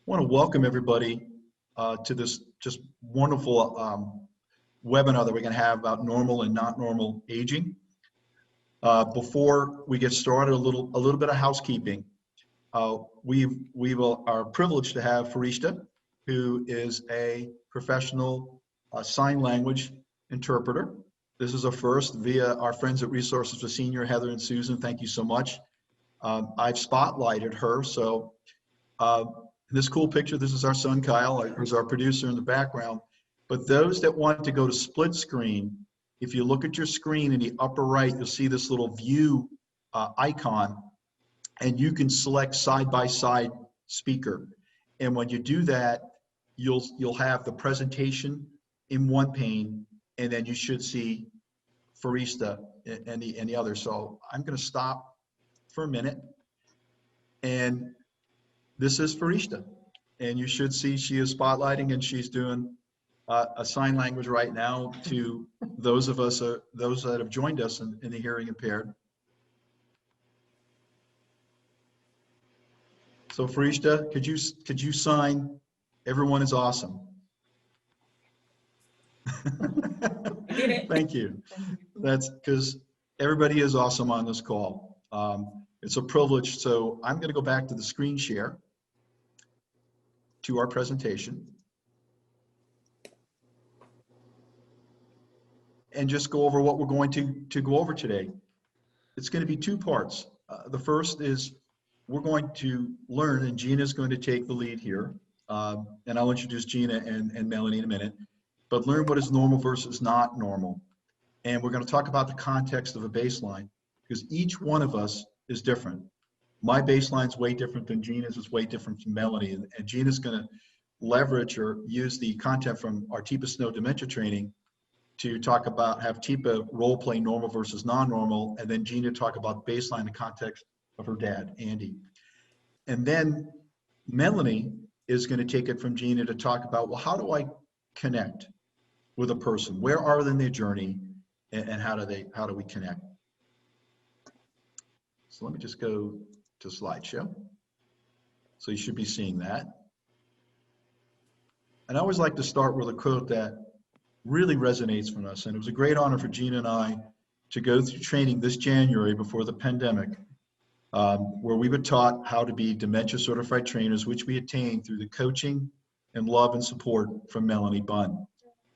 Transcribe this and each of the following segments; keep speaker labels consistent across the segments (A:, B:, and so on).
A: want to welcome everybody to this just wonderful webinar that we're going to have about normal and not normal aging. Before we get started, a little bit of housekeeping. We are privileged to have Farishta, who is a professional sign language interpreter. This is a first via our friends at Resources for Senior, Heather and Susan. Thank you so much. I've spotlighted her, so this cool picture, this is our son Kyle, who's our producer in the background. But those that want to go to split screen, if you look at your screen in the upper right, you'll see this little view icon, and you can select side-by-side speaker. And when you do that, you'll have the presentation in one pane, and then you should see Farishta and the other. So I'm going to stop for a minute, and this is Farishta, and you should see she is spotlighting, and she's doing a sign language right now to those of us, those that have joined us in the hearing impaired. So Farishta, could you sign, everyone is awesome? Thank you. That's because everybody is awesome on this call. It's a privilege. So I'm going to go back to the screen share to our presentation and just go over what we're going to go over today. It's going to be two parts. The first is we're going to learn, and Gina's going to take the lead here, and I'll introduce Gina and Melanie in a minute, but learn what is normal versus not normal. And we're going to talk about the context of a baseline, because each one of us is different. My baseline's way different than Gina's, is way different from Melanie, and Gina's going to leverage or use the content from our Teepa Dementia Training to talk about, have Teepa role play normal versus non-normal, and then Gina talk about baseline in the context of her dad, Andy. And then Melanie is going to take it from Gina to talk about, well, how do I connect with a person? Where are they in their journey, and how do we connect? So let me just go to slideshow. So you should be seeing that. And I always like to start with a quote that really resonates from us. And it was a great honor for Gina and I to go through training this January before the pandemic, where we were taught how to be dementia certified trainers, which we attained through the coaching and love and support from Melanie Bunn,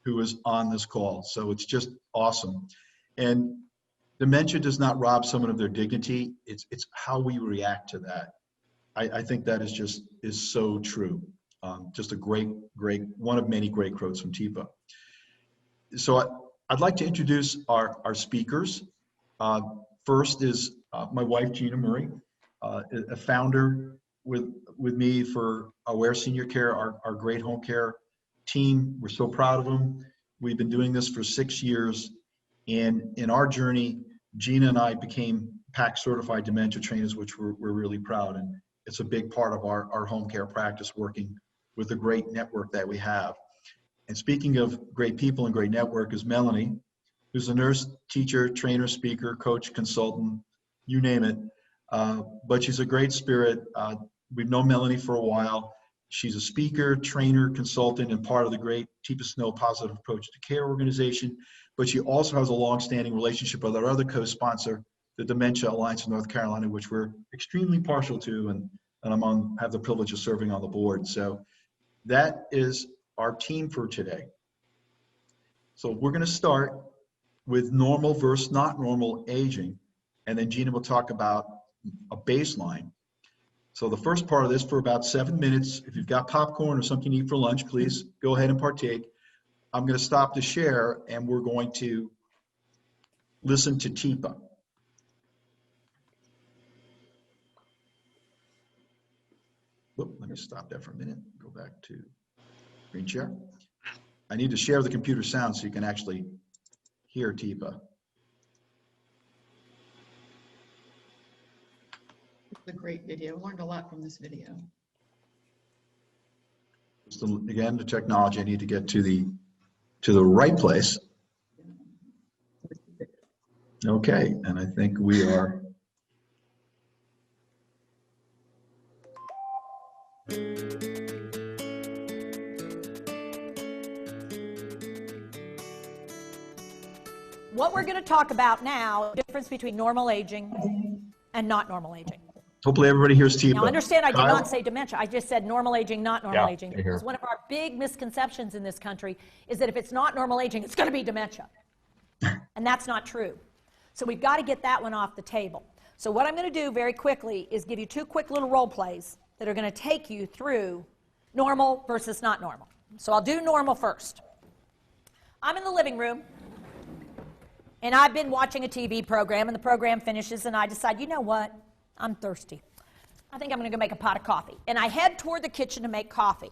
A: who is on this call. So it's just awesome. And dementia does not rob someone of their dignity. It's how we react to that. I think that is so true. Just a great, one of many great quotes from Teepa. So I'd like to introduce our speakers. First is my wife, Gina Murray, a founder with me for Aware Senior Care, our great home care team. We're so proud of them. We've been doing this for 6 years. And in our journey, Gina and I became PAC certified dementia trainers, which we're really proud. And it's a big part of our home care practice, working with the great network that we have. And speaking of great people and great network is Melanie, who's a nurse, teacher, trainer, speaker, coach, consultant, you name it. But she's a great spirit. We've known Melanie for a while. She's a speaker, trainer, consultant, and part of the great Teepa Positive Approach to Care organization. But she also has a long-standing relationship with our other co-sponsor, the Dementia Alliance of North Carolina, which we're extremely partial to, and have the privilege of serving on the board. So that is our team for today. So we're going to start with normal versus not normal aging, and then Gina will talk about a baseline. So the first part of this, for about 7 minutes, if you've got popcorn or something to eat for lunch, please go ahead and partake. I'm going to stop the share, and we're going to listen to Teepa. Whoop, let me stop that for a minute. Go back to screen share. I need to share the computer sound so you can actually hear Teepa.
B: It's a great video. Learned a lot from this video.
A: So again, the technology, I need to get to the right place. Okay, and I think we are.
C: what we're going to talk about now, the difference between normal aging and not normal aging.
A: Hopefully everybody hears Teepa.
C: Now, understand, I did
A: Kyle?
C: not say dementia. I just said normal aging, not normal
D: Yeah,
C: aging.
D: I hear.
C: Because one of our big misconceptions in this country is that if it's not normal aging, it's going to be dementia. And that's not true. So we've got to get that one off the table. So what I'm going to do very quickly is give you 2 quick little role plays that are going to take you through normal versus not normal. So I'll do normal first. I'm in the living room, and I've been watching a TV program, and the program finishes, and I decide, you know what? I'm thirsty. I think I'm going to go make a pot of coffee. And I head toward the kitchen to make coffee.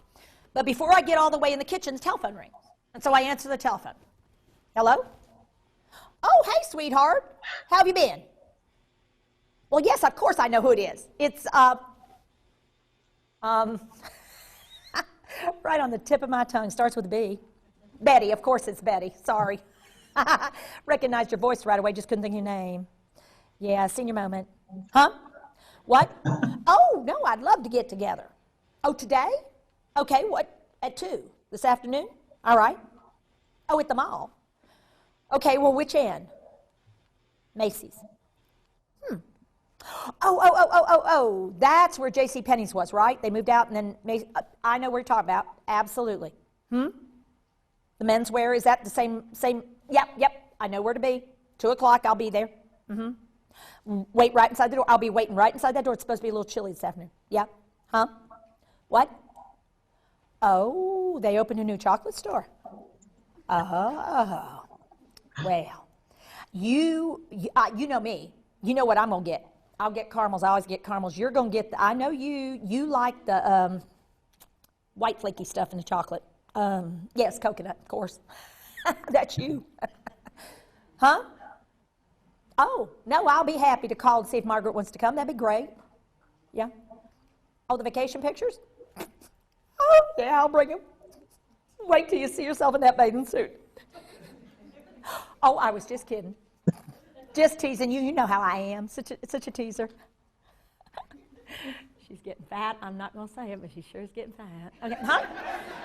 C: But before I get all the way in the kitchen, the telephone rings. And so I answer the telephone. Hello? Oh, hey, sweetheart. How have you been? Well, yes, of course I know who it is. It's, right on the tip of my tongue, starts with a B. Betty, of course it's Betty. Sorry. Recognized your voice right away, just couldn't think of your name. Yeah, senior moment. Huh? What? Oh, no, I'd love to get together. Oh, today? Okay, what? At 2? This afternoon? All right. Oh, at the mall? Okay, well, which end? Macy's. Oh, that's where J.C. Penney's was, right? They moved out and then, I know where you're talking about. Absolutely. The menswear, is that the same, yep, I know where to be. 2 o'clock, I'll be there. Wait right inside the door. I'll be waiting right inside that door. It's supposed to be a little chilly this afternoon. Yep. Huh? What? Oh, they opened a new chocolate store. Oh. Well, you know me. You know what I'm going to get. I'll get caramels. I always get caramels. You're going to get I know you like the white flaky stuff in the chocolate. Yes, coconut, of course. That's you. Huh? Oh, no, I'll be happy to call and see if Margaret wants to come. That'd be great. Yeah. Oh, the vacation pictures? Oh, yeah, I'll bring them. Wait till you see yourself in that bathing suit. Oh, I was just kidding. Just teasing you. You know how I am. Such a teaser. She's getting fat. I'm not going to say it, but she sure is getting fat. Okay. Huh?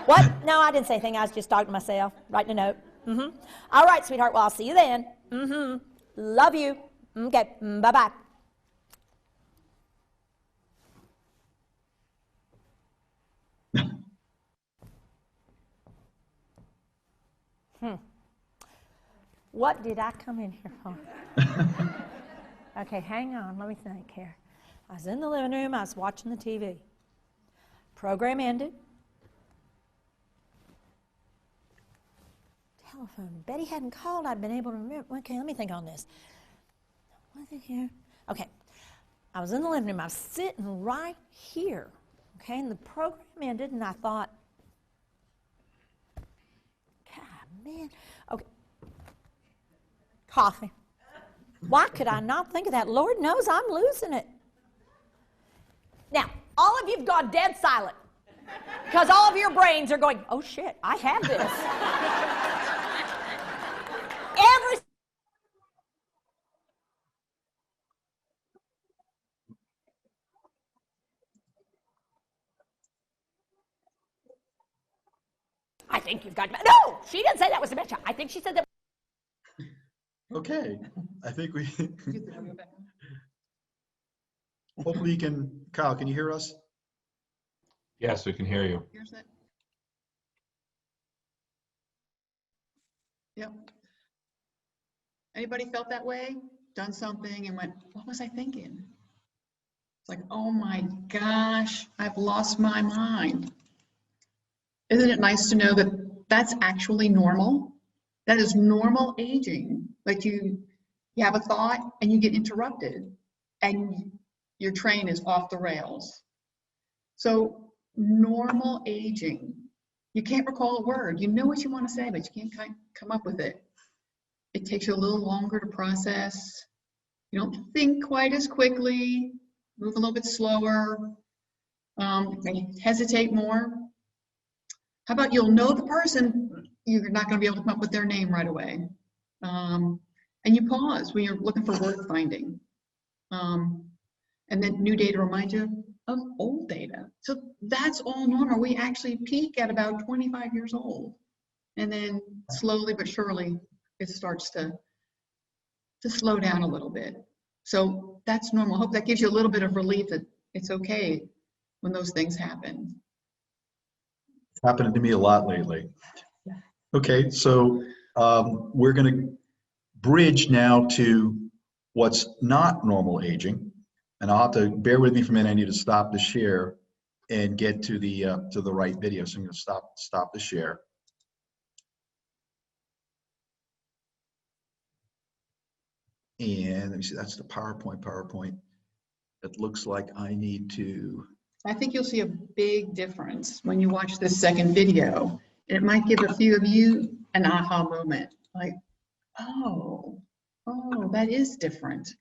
C: What? No, I didn't say anything. I was just talking to myself, writing a note. All right, sweetheart. Well, I'll see you then. Love you. Okay. Bye-bye. What did I come in here for? Okay, hang on. Let me think here. I was in the living room. I was watching the TV. Program ended. Telephone. Betty hadn't called. I'd been able to remember. Okay, let me think on this. Was it here? Okay. I was in the living room. I was sitting right here. Okay, and the program ended, and I thought, God, man. Okay. Coffee. Why could I not think of that? Lord knows I'm losing it. Now, all of you have gone dead silent because all of your brains are going, oh shit, I have this. I think you've got, no, she didn't say that was dementia. I think she said that.
A: Okay, I think we, hopefully you can, Kyle, can you hear us?
D: Yes, we can hear you.
B: Here's that. Yep. Anybody felt that way? Done something and went, what was I thinking? It's like, oh my gosh, I've lost my mind. Isn't it nice to know that that's actually normal? That is normal aging. Like you have a thought and you get interrupted and your train is off the rails. So normal aging, you can't recall a word. You know what you want to say, but you can't come up with it. It takes you a little longer to process. You don't think quite as quickly, move a little bit slower, maybe hesitate more. How about you'll know the person, you're not going to be able to come up with their name right away. And you pause when you're looking for word finding. And then new data reminds you of old data. So that's all normal. We actually peak at about 25 years old. And then slowly but surely, it starts to to slow down a little bit. So that's normal. I hope that gives you a little bit of relief that it's okay when those things happen.
A: It's happening to me a lot lately. Okay, so we're going to bridge now to what's not normal aging. And I'll have to bear with me for a minute. I need to stop the share and get to the right video. So I'm going to stop the share. And let me see, that's the PowerPoint. It looks like I need to.
B: I think you'll see a big difference when you watch this second video. It might give a few of you an aha moment, like, oh, that is different.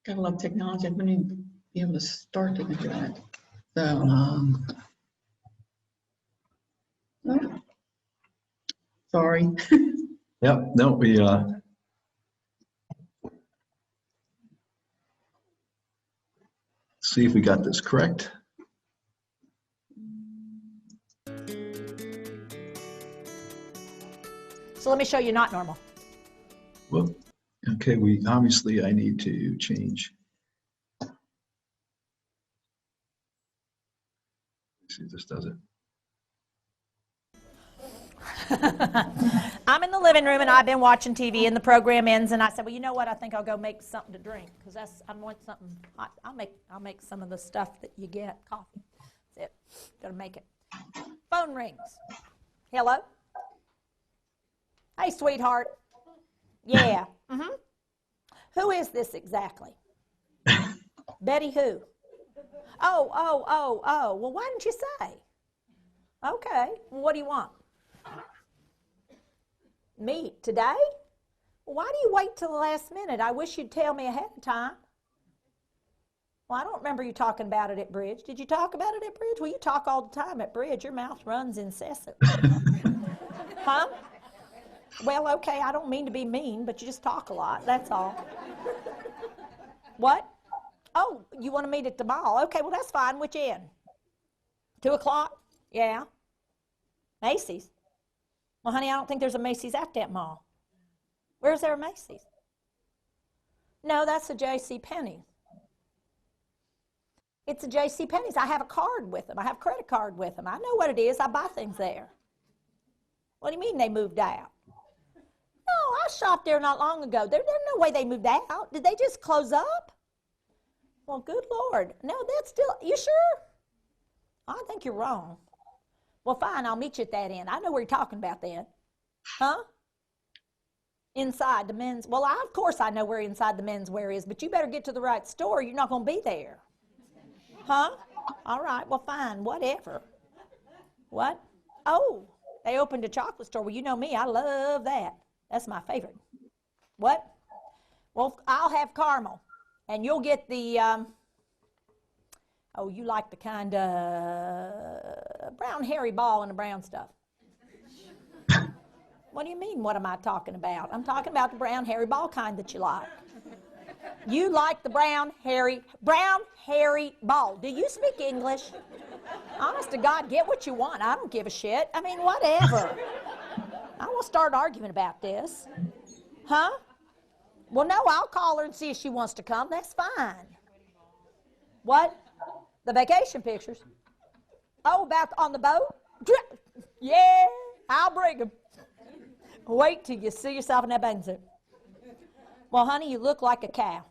B: Gotta love technology. I'm going to be able to start to do it. So, oh, sorry.
A: Yep, no, we see if we got this correct.
C: So let me show you not normal.
A: Well, okay, I need to change. Let's see if this does it.
C: I'm in the living room and I've been watching TV and the program ends and I said, well, you know what? I think I'll go make something to drink because I want something hot. I'll make some of the stuff that you get, coffee. That's it. Gonna make it. Phone rings. Hello? Hey, sweetheart. Yeah. Mm-hmm. Who is this exactly? Betty who? Oh. Well, why didn't you say? Okay. Well, what do you want? Me today? Why do you wait till the last minute? I wish you'd tell me ahead of time. Well, I don't remember you talking about it at Bridge. Did you talk about it at Bridge? Well, you talk all the time at Bridge. Your mouth runs incessantly. Huh? Well, okay, I don't mean to be mean, but you just talk a lot. That's all. What? Oh, you want to meet at the mall? Okay, well, that's fine. Which end? 2 o'clock? Yeah. Macy's? Well, honey, I don't think there's a Macy's at that mall. Where's there a Macy's? No, that's a J.C. Penney's. It's a J.C. Penney's. I have a card with them. I have a credit card with them. I know what it is. I buy things there. What do you mean they moved out? No, I shopped there not long ago. There's no way they moved out. Did they just close up? Well, good Lord. No, that's still, you sure? I think you're wrong. Well, fine, I'll meet you at that end. I know where you're talking about then. Huh? Inside the men's, well, of course I know where inside the menswear is, but you better get to the right store. You're not going to be there. Huh? All right, well, fine, whatever. What? Oh, they opened a chocolate store. Well, you know me, I love that. That's my favorite. What? Well, I'll have caramel, and you'll get the, oh, you like the kind of brown hairy ball and the brown stuff. What do you mean, what am I talking about? I'm talking about the brown hairy ball kind that you like. You like the brown hairy ball. Do you speak English? Honest to God, get what you want. I don't give a shit. I mean, whatever. I won't start arguing about this. Huh? Well, no, I'll call her and see if she wants to come. That's fine. What? The vacation pictures. Oh, about on the boat? Yeah, I'll bring them. Wait till you see yourself in that bathing suit. Well, honey, you look like a cow.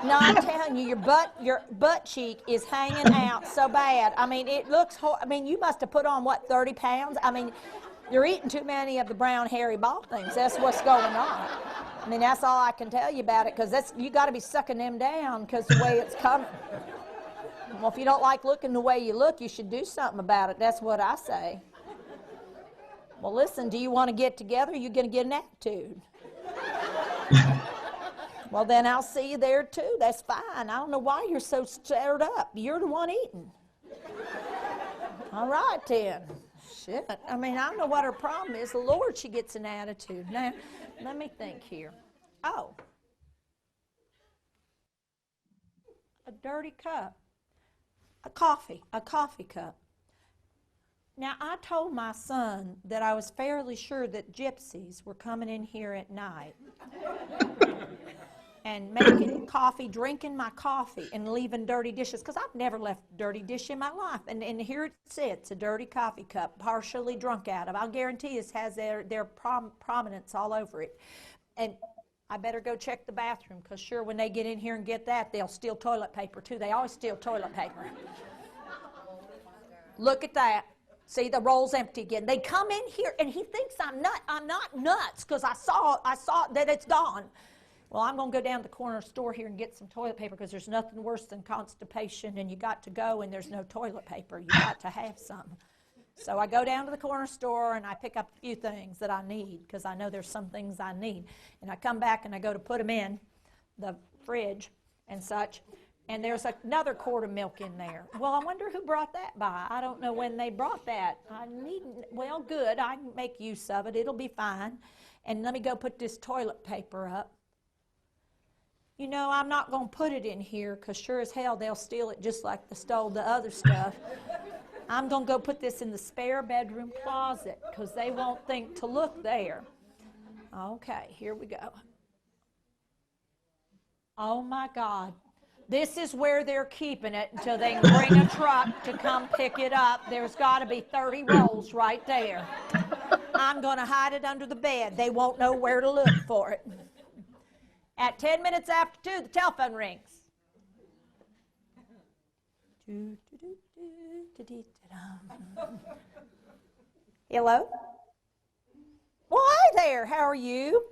C: No, I'm telling you, your butt cheek is hanging out so bad. I mean, it looks, I mean, you must have put on, what, 30 pounds? I mean, you're eating too many of the brown hairy ball things. That's what's going on. I mean, that's all I can tell you about it, because you got to be sucking them down because the way it's coming. Well, if you don't like looking the way you look, you should do something about it. That's what I say. Well, listen, do you want to get together? Or are you going to get an attitude? Well, then I'll see you there, too. That's fine. I don't know why you're so stirred up. You're the one eating. All right, then. Shit. I mean, I don't know what her problem is. Lord, she gets an attitude. Now, let me think here. Oh. A dirty cup. a coffee cup. Now, I told my son that I was fairly sure that gypsies were coming in here at night and making coffee, drinking my coffee, and leaving dirty dishes, because I've never left a dirty dish in my life. And here it sits, a dirty coffee cup, partially drunk out of. I'll guarantee this has their prominence all over it. And I better go check the bathroom, because sure, when they get in here and get that, they'll steal toilet paper, too. They always steal toilet paper. Look at that. See, the roll's empty again. They come in here, and he thinks I'm not nuts, because I saw that it's gone. Well, I'm going to go down to the corner store here and get some toilet paper, because there's nothing worse than constipation, and you got to go, and there's no toilet paper. You got to have some. So I go down to the corner store, and I pick up a few things that I need, because I know there's some things I need. And I come back, and I go to put them in the fridge and such, and there's another quart of milk in there. Well, I wonder who brought that by. I don't know when they brought that. Well, good. I can make use of it. It'll be fine. And let me go put this toilet paper up. You know, I'm not going to put it in here, because sure as hell they'll steal it just like they stole the other stuff. I'm going to go put this in the spare bedroom closet, because they won't think to look there. Okay, here we go. Oh, my God. This is where they're keeping it until they can bring a truck to come pick it up. There's got to be 30 rolls right there. I'm going to hide it under the bed. They won't know where to look for it. At 10 minutes after 2, the telephone rings. Hello? Well, hi there. How are you?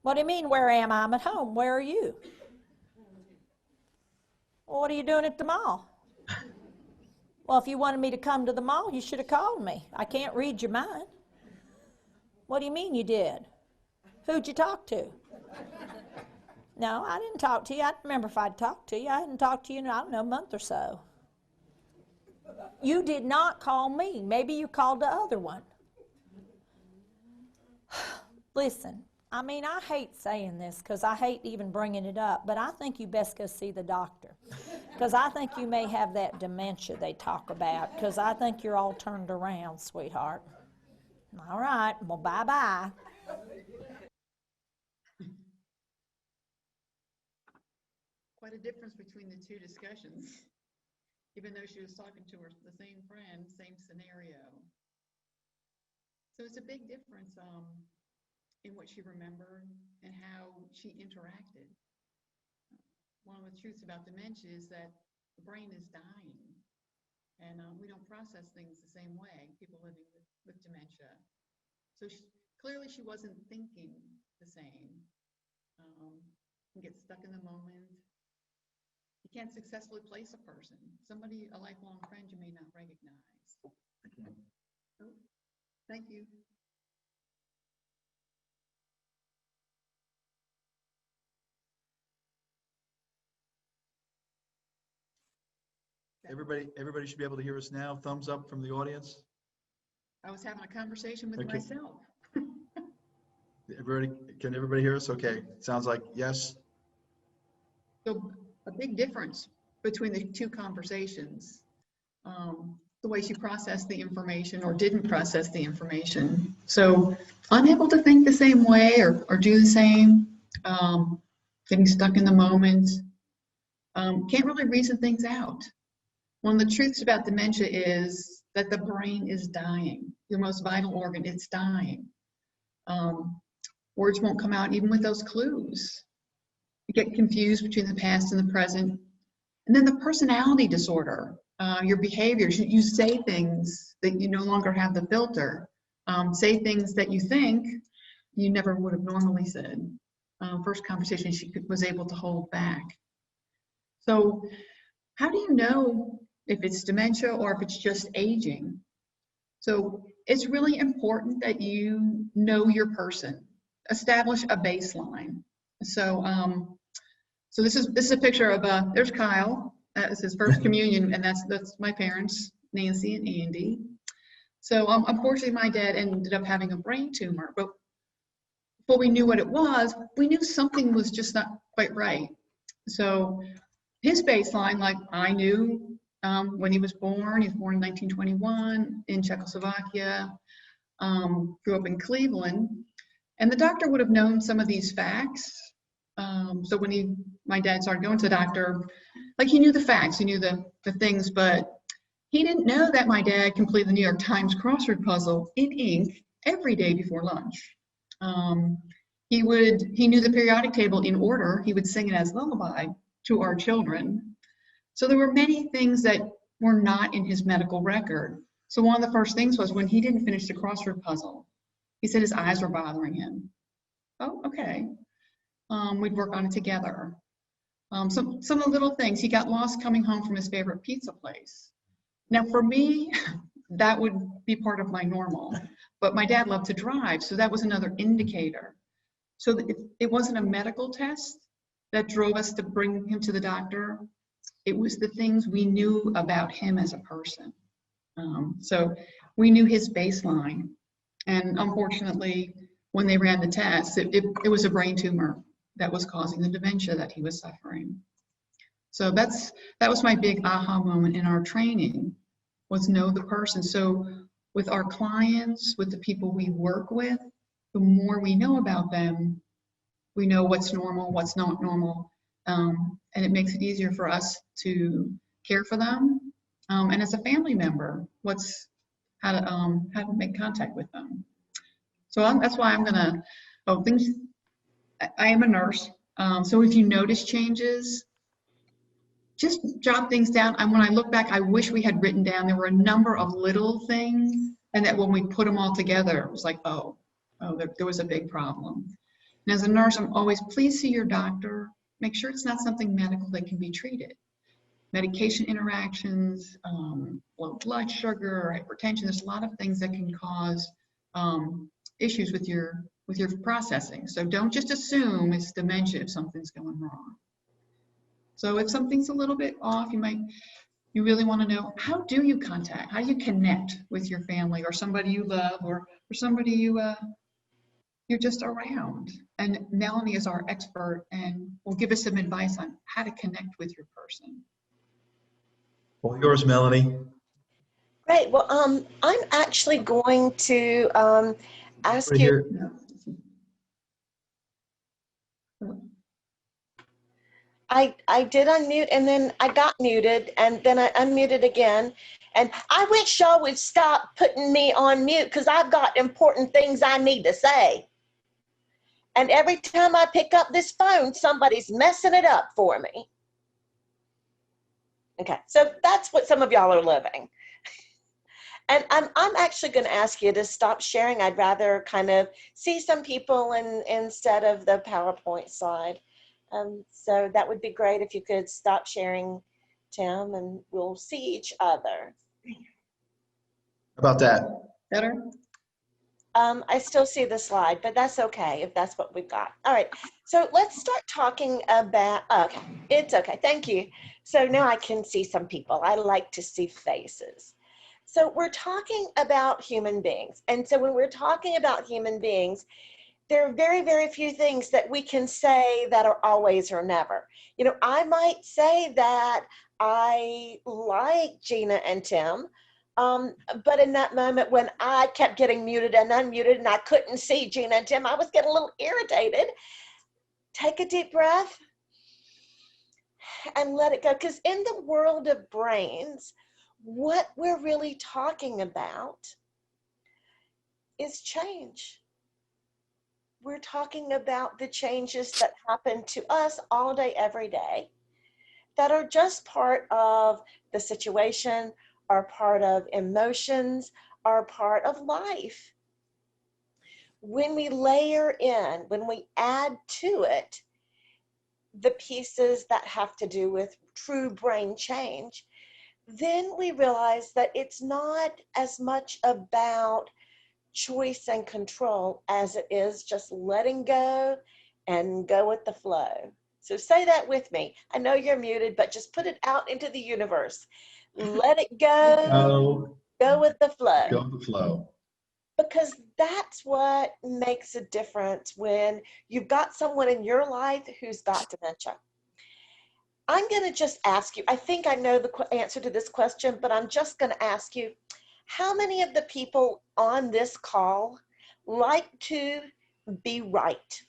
C: What do you mean, where am I? I'm at home. Where are you? Well, what are you doing at the mall? Well, if you wanted me to come to the mall, you should have called me. I can't read your mind. What do you mean you did? Who'd you talk to? No, I didn't talk to you. I don't remember if I'd talked to you. I hadn't talked to you in, I don't know, a month or so. You did not call me. Maybe you called the other one. Listen, I mean, I hate saying this, because I hate even bringing it up, but I think you best go see the doctor, because I think you may have that dementia they talk about, because I think you're all turned around, sweetheart. All right, well, bye-bye.
B: Quite a difference between the two discussions, even though she was talking to the same friend, same scenario. So it's a big difference in what she remembered and how she interacted. One of the truths about dementia is that the brain is dying, and we don't process things the same way, people living with dementia. So clearly she wasn't thinking the same. You get stuck in the moment. You can't successfully place a person. Somebody, a lifelong friend, you may not recognize. Oh, thank you.
A: Everybody should be able to hear us now. Thumbs up from the audience.
B: I was having a conversation with
A: Okay.
B: myself.
A: Can everybody hear us? Okay, sounds like yes.
B: So a big difference between the two conversations, the way she processed the information or didn't process the information. So unable to think the same way or do the same, getting stuck in the moment, can't really reason things out. One of the truths about dementia is that the brain is dying. Your most vital organ, it's dying. Words won't come out even with those clues. You get confused between the past and the present. And then the personality disorder, your behaviors, you say things that you no longer have the filter, say things that you think you never would have normally said. First conversation she was able to hold back. So how do you know if it's dementia or if it's just aging? So it's really important that you know your person, establish a baseline. So so this is a picture of there's Kyle. That was his first communion, and that's my parents, Nancy and Andy. So unfortunately, my dad ended up having a brain tumor, but before we knew what it was, we knew something was just not quite right. So his baseline, like I knew when he was born in 1921 in Czechoslovakia, grew up in Cleveland, and the doctor would have known some of these facts. So when my dad started going to the doctor, like he knew the facts, he knew the things, but he didn't know that my dad completed the New York Times crossword puzzle in ink every day before lunch. He knew the periodic table in order. He would sing it as lullaby to our children. So there were many things that were not in his medical record. So one of the first things was when he didn't finish the crossword puzzle, he said his eyes were bothering him. Oh, okay. We'd work on it together. Some of the little things, he got lost coming home from his favorite pizza place. Now for me, that would be part of my normal, but my dad loved to drive, so that was another indicator. So it wasn't a medical test that drove us to bring him to the doctor. It was the things we knew about him as a person. So we knew his baseline. And unfortunately, when they ran the test, it was a brain tumor that was causing the dementia that he was suffering. So that was my big aha moment in our training, was know the person. So with our clients, with the people we work with, the more we know about them, we know what's normal, what's not normal, and it makes it easier for us to care for them. And as a family member, how to make contact with them. So that's why I'm gonna, I am a nurse. So if you notice changes, just jot things down. And when I look back, I wish we had written down, there were a number of little things, and that when we put them all together, it was like, there was a big problem. And as a nurse, I'm always, please see your doctor. Make sure it's not something medical that can be treated. Medication interactions, low blood sugar, hypertension, there's a lot of things that can cause issues with your processing. So don't just assume it's dementia if something's going wrong. So if something's a little bit off, you really want to know, how do you connect with your family or somebody you love or somebody you're just around. And Melanie is our expert and will give us some advice on how to connect with your person.
A: All yours, Melanie.
E: Great. Well, I'm actually going to ask
A: Right
E: you.
A: here.
E: I did unmute and then I got muted and then I unmuted again. And I wish y'all would stop putting me on mute because I've got important things I need to say. And every time I pick up this phone, somebody's messing it up for me. Okay, so that's what some of y'all are living. And I'm actually going to ask you to stop sharing. I'd rather kind of see some people instead of the PowerPoint slide. So that would be great if you could stop sharing, Tim, and we'll see each other.
A: How about that?
B: Better?
E: I still see the slide, but that's okay if that's what we've got. All right, so let's start talking about, okay, it's okay, thank you. So now I can see some people. I like to see faces. So we're talking about human beings. And so when we're talking about human beings, there are very, very few things that we can say that are always or never. You know, I might say that I like Gina and Tim, but in that moment when I kept getting muted and unmuted and I couldn't see Gina and Tim, I was getting a little irritated. Take a deep breath and let it go. Because in the world of brains, what we're really talking about is change. We're talking about the changes that happen to us all day, every day, that are just part of the situation, are part of emotions, are part of life. When we layer in, when we add to it, the pieces that have to do with true brain change, then we realize that it's not as much about choice and control as it is just letting go and go with the flow. So say that with me. I know you're muted, but just put it out into the universe. Let it go, go with the flow.
A: Go with the flow.
E: Because that's what makes a difference when you've got someone in your life who's got dementia. I'm going to just ask you, I think I know the answer to this question, but I'm just going to ask you, how many of the people on this call like to be right?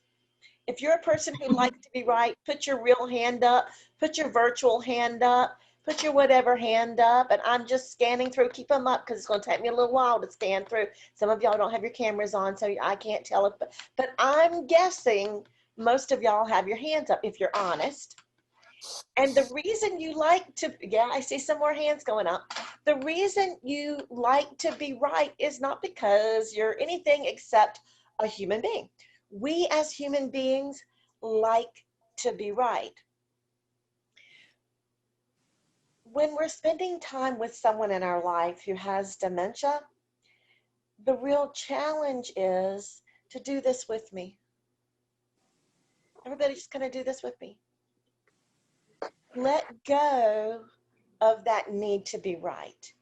E: If you're a person who likes to be right, put your real hand up, put your virtual hand up, put your whatever hand up, and I'm just scanning through. Keep them up because it's going to take me a little while to scan through. Some of y'all don't have your cameras on, so I can't tell it, but I'm guessing most of y'all have your hands up if you're honest. And the reason you like to, yeah, I see some more hands going up. The reason you like to be right is not because you're anything except a human being. We as human beings like to be right. When we're spending time with someone in our life who has dementia, the real challenge is to do this with me. Everybody's just going to do this with me. Let go of that need to be right.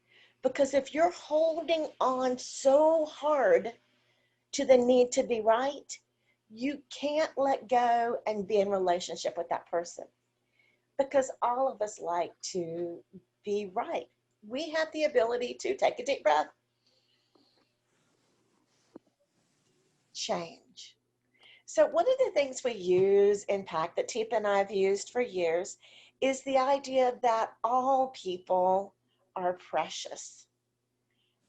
E: Because if you're holding on so hard to the need to be right, you can't let go and be in relationship with that person. Because all of us like to be right. We have the ability to take a deep breath, change. So one of the things we use in PAC that Teepa and I have used for years is the idea that all people are precious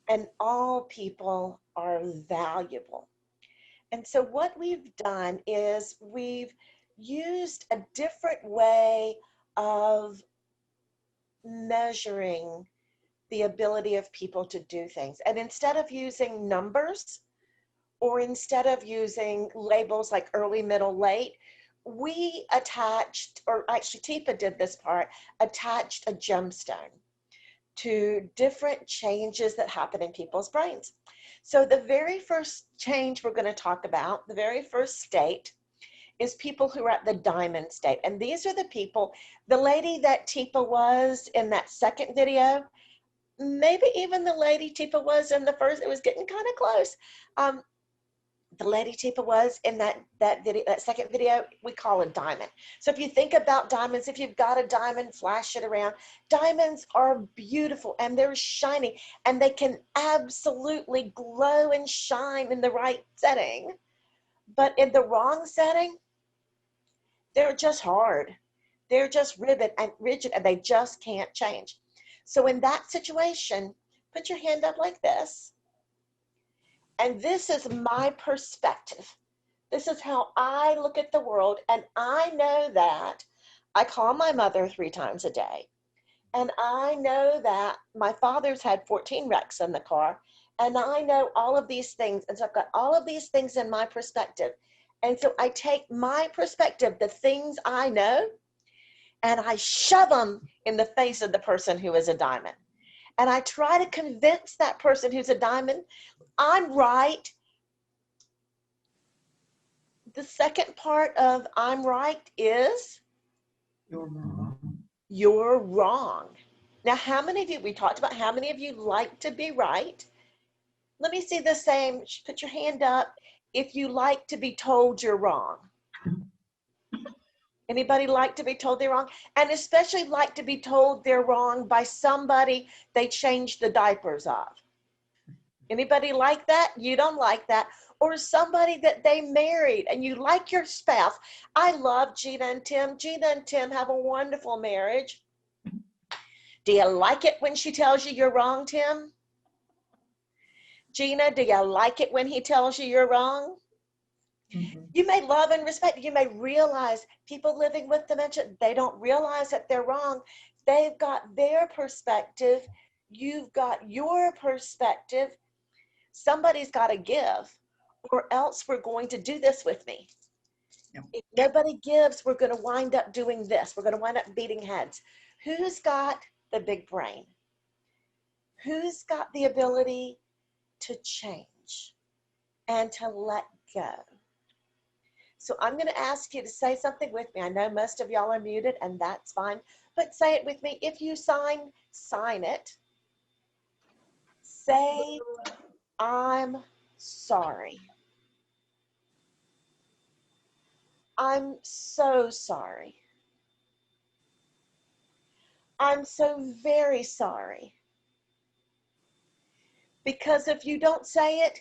E: and all people are valuable. And so what we've done is we've used a different way of measuring the ability of people to do things. And instead of using numbers, or instead of using labels like early, middle, late, we attached, or actually Teepa did this part, attached a gemstone to different changes that happen in people's brains. So the very first change we're going to talk about, the very first state, is people who are at the diamond state. And these are the people, the lady that Teepa was in that second video, maybe even the lady Teepa was in the first, it was getting kind of close. The lady Teepa was in that video, that second video, we call a diamond. So if you think about diamonds, if you've got a diamond, flash it around. Diamonds are beautiful and they're shiny and they can absolutely glow and shine in the right setting. But in the wrong setting, they're just hard. They're just rigid and they just can't change. So in that situation, put your hand up like this. And this is my perspective. This is how I look at the world. And I know that I call my mother 3 times a day. And I know that my father's had 14 wrecks in the car. And I know all of these things. And so I've got all of these things in my perspective. And so I take my perspective, the things I know, and I shove them in the face of the person who is a diamond. And I try to convince that person who's a diamond, I'm right. The second part of I'm right is
B: You're wrong.
E: you're wrong. Now, how many of you, we talked about how many of you like to be right. Let me see the same, put your hand up if you like to be told you're wrong. Anybody like to be told they're wrong? And especially like to be told they're wrong by somebody they changed the diapers of. Anybody like that? You don't like that. Or somebody that they married and you like your spouse. I love Gina and Tim. Gina and Tim have a wonderful marriage. Do you like it when she tells you you're wrong, Tim? Gina, do you like it when he tells you you're wrong?
B: Mm-hmm.
E: You may love and respect. You may realize people living with dementia, they don't realize that they're wrong. They've got their perspective. You've got your perspective. Somebody's got to give, or else we're going to do this with me.
B: Yep.
E: If nobody gives, we're going to wind up doing this. We're going to wind up beating heads. Who's got the big brain? Who's got the ability to change and to let go? So I'm going to ask you to say something with me. I know most of y'all are muted, and that's fine, but say it with me. If you sign it. Say, I'm sorry. I'm so sorry. I'm so very sorry. Because if you don't say it,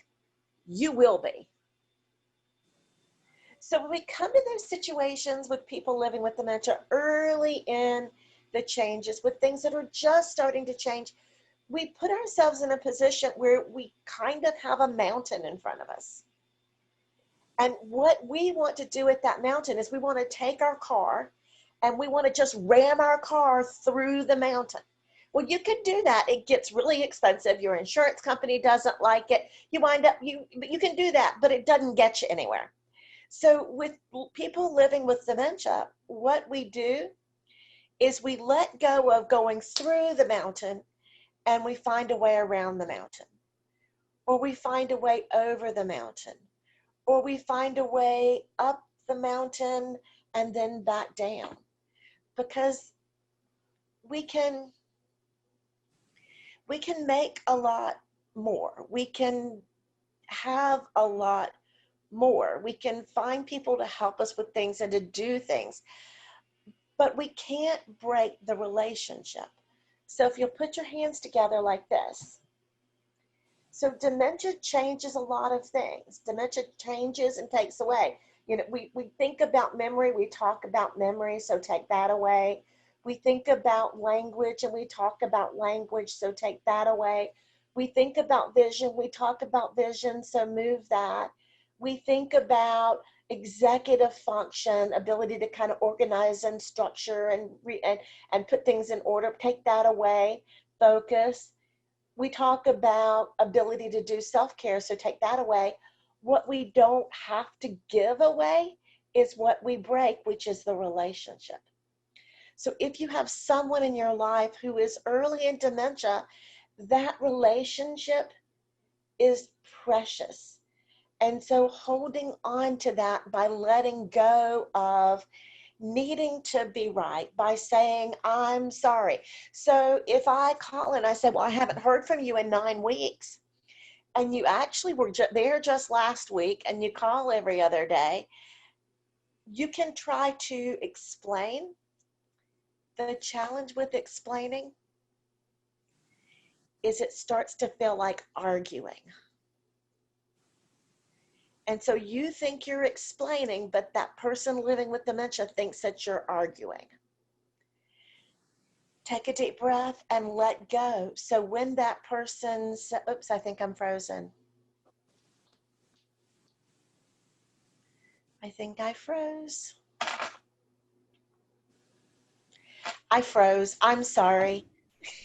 E: you will be. So when we come to those situations with people living with dementia early in the changes, with things that are just starting to change, we put ourselves in a position where we kind of have a mountain in front of us. And what we want to do with that mountain is we want to take our car and we want to just ram our car through the mountain. Well, you can do that. It gets really expensive. Your insurance company doesn't like it. You wind up, you can do that, but it doesn't get you anywhere. So with people living with dementia, what we do is we let go of going through the mountain and we find a way around the mountain, or we find a way over the mountain, or we find a way up the mountain and then back down, because we can make a lot more. We can have a lot more. We can find people to help us with things and to do things, but we can't break the relationship. So if you'll put your hands together like this. So dementia changes a lot of things. Dementia changes and takes away. You know, we think about memory, we talk about memory, so take that away. We think about language and we talk about language, so take that away. We think about vision, we talk about vision, so move that. We think about executive function, ability to kind of organize and structure and put things in order, take that away. Focus. We talk about ability to do self-care, so take that away. What we don't have to give away is what we break, which is the relationship. So if you have someone in your life who is early in dementia, that relationship is precious. And so holding on to that by letting go of needing to be right, by saying, I'm sorry. So if I call and I say, well, I haven't heard from you in 9 weeks, and you actually were there just last week and you call every other day, you can try to explain. The challenge with explaining is it starts to feel like arguing. And so you think you're explaining, but that person living with dementia thinks that you're arguing. Take a deep breath and let go. So when that person's, oops, I think I'm frozen. I think I froze. I froze. I'm sorry.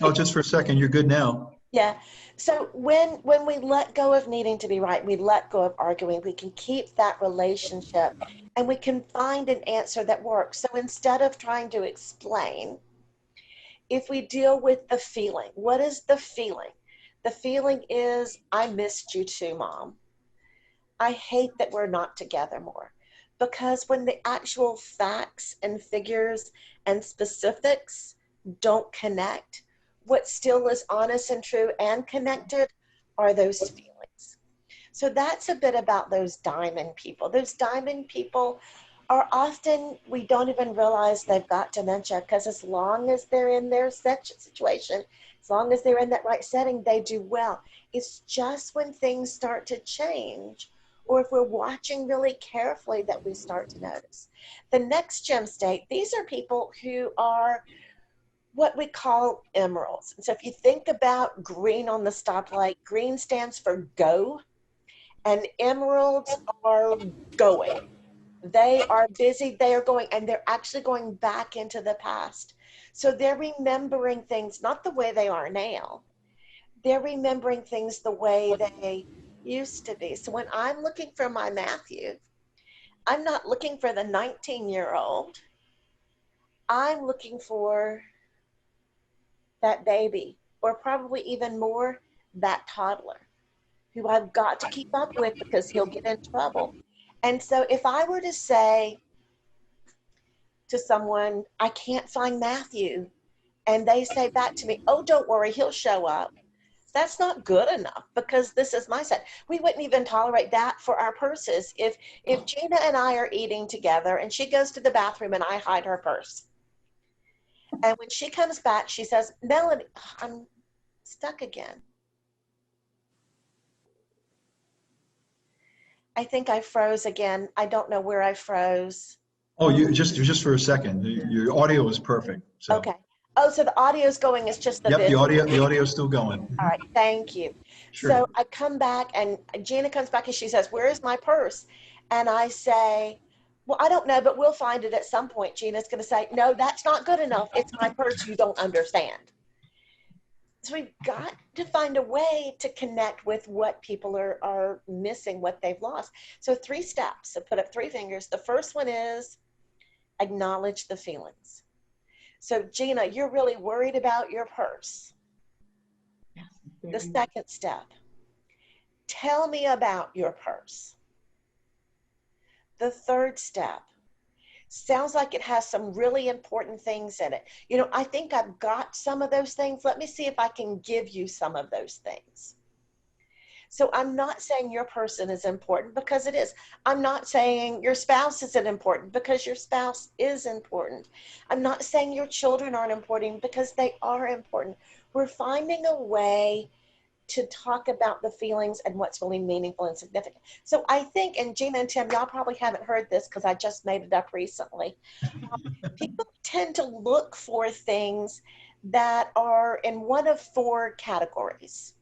A: Oh, just for a second, you're good now.
E: Yeah. So when we let go of needing to be right, we let go of arguing, we can keep that relationship and we can find an answer that works. So instead of trying to explain, if we deal with the feeling, what is the feeling? The feeling is, I missed you too, Mom. I hate that we're not together more. Because when the actual facts and figures and specifics don't connect, what still is honest and true and connected are those feelings. So that's a bit about those diamond people. Those diamond people are often, we don't even realize they've got dementia, because as long as they're in their situation, as long as they're in that right setting, they do well. It's just when things start to change, or if we're watching really carefully, that we start to notice. The next gem state, these are people who are what we call emeralds. So if you think about green on the stoplight, green stands for go, and emeralds are going. They are busy, they are going, and they're actually going back into the past. So they're remembering things not the way they are now. They're remembering things the way they used to be. So when I'm looking for my Matthew, I'm not looking for the 19-year-old. I'm looking for that baby, or probably even more, that toddler who I've got to keep up with because he'll get in trouble. And so if I were to say to someone, I can't find Matthew, and they say back to me, oh, don't worry, he'll show up. That's not good enough, because this is my set. We wouldn't even tolerate that for our purses. If Gina and I are eating together and she goes to the bathroom and I hide her purse, And when she comes back, she says, Melanie, I'm stuck again. I think I froze again. I don't know where I froze.
A: Oh, just for a second. Your audio is perfect. So,
E: Okay. Oh, so the audio's going, it's just the
A: yep,
E: visual.
A: the audio is still going.
E: All right, thank you.
A: Sure.
E: So I come back and Gina comes back and she says, where is my purse? And I say, well, I don't know, but we'll find it at some point. Gina's going to say, no, that's not good enough. It's my purse. You don't understand. So we've got to find a way to connect with what people are missing, what they've lost. So 3 steps. So put up 3 fingers. The first one is acknowledge the feelings. So Gina, you're really worried about your purse. The second step, tell me about your purse. The third step, sounds like it has some really important things in it. You know, I think I've got some of those things. Let me see if I can give you some of those things. So I'm not saying your person is important, because it is. I'm not saying your spouse isn't important, because your spouse is important. I'm not saying your children aren't important, because they are important. We're finding a way to talk about the feelings and what's really meaningful and significant. So I think, and Gina and Tim, y'all probably haven't heard this because I just made it up recently. People tend to look for things that are in one of 4 categories.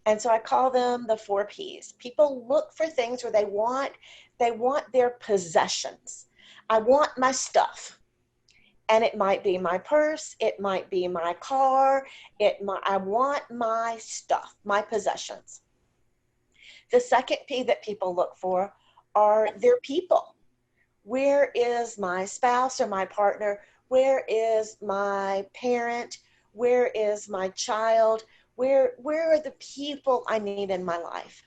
E: And so I call them the 4 Ps. People look for things where they want their possessions. I want my stuff. And it might be my purse, it might be my car, I want my stuff, my possessions. The second P that people look for are their people. Where is my spouse or my partner? Where is my parent? Where is my child? Where are the people I need in my life?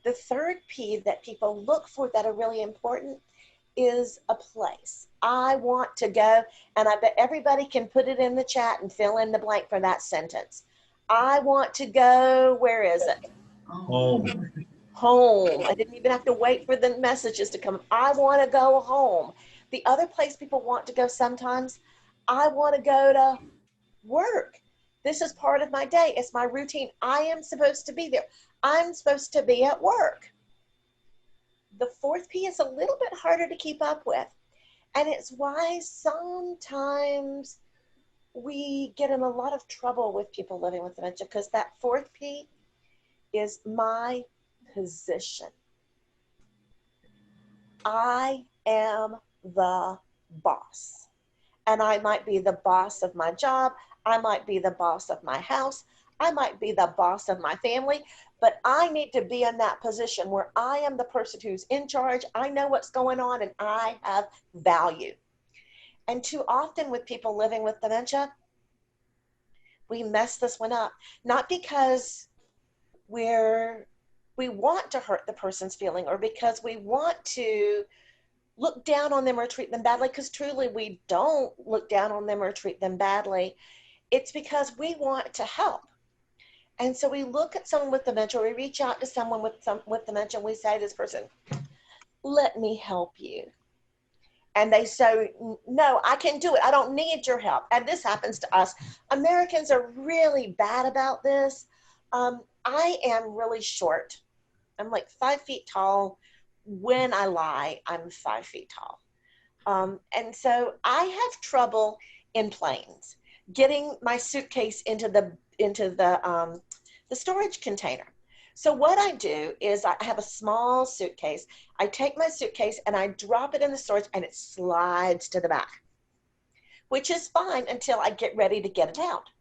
E: The third P that people look for that are really important is a place. I want to go, and I bet everybody can put it in the chat and fill in the blank for that sentence. I want to go, where is it?
A: Home.
E: Home. I didn't even have to wait for the messages to come. I want to go home. The other place people want to go sometimes, I want to go to work. This is part of my day. It's my routine. I am supposed to be there. I'm supposed to be at work. The fourth P is a little bit harder to keep up with. And it's why sometimes we get in a lot of trouble with people living with dementia, because that fourth P is my position. I am the boss. And I might be the boss of my job. I might be the boss of my house. I might be the boss of my family, but I need to be in that position where I am the person who's in charge. I know what's going on and I have value. And too often with people living with dementia, we mess this one up, not because we want to hurt the person's feeling or because we want to look down on them or treat them badly, because truly we don't look down on them or treat them badly. It's because we want to help. And so we look at someone with dementia, we reach out to someone with dementia, and we say to this person, let me help you. And they say, no, I can do it. I don't need your help. And this happens to us. Americans are really bad about this. I am really short. I'm like 5 feet tall. When I lie, I'm 5 feet tall. And so I have trouble in planes getting my suitcase into the storage container. So what I do is I have a small suitcase. I take my suitcase and I drop it in the storage and it slides to the back, which is fine until I get ready to get it out.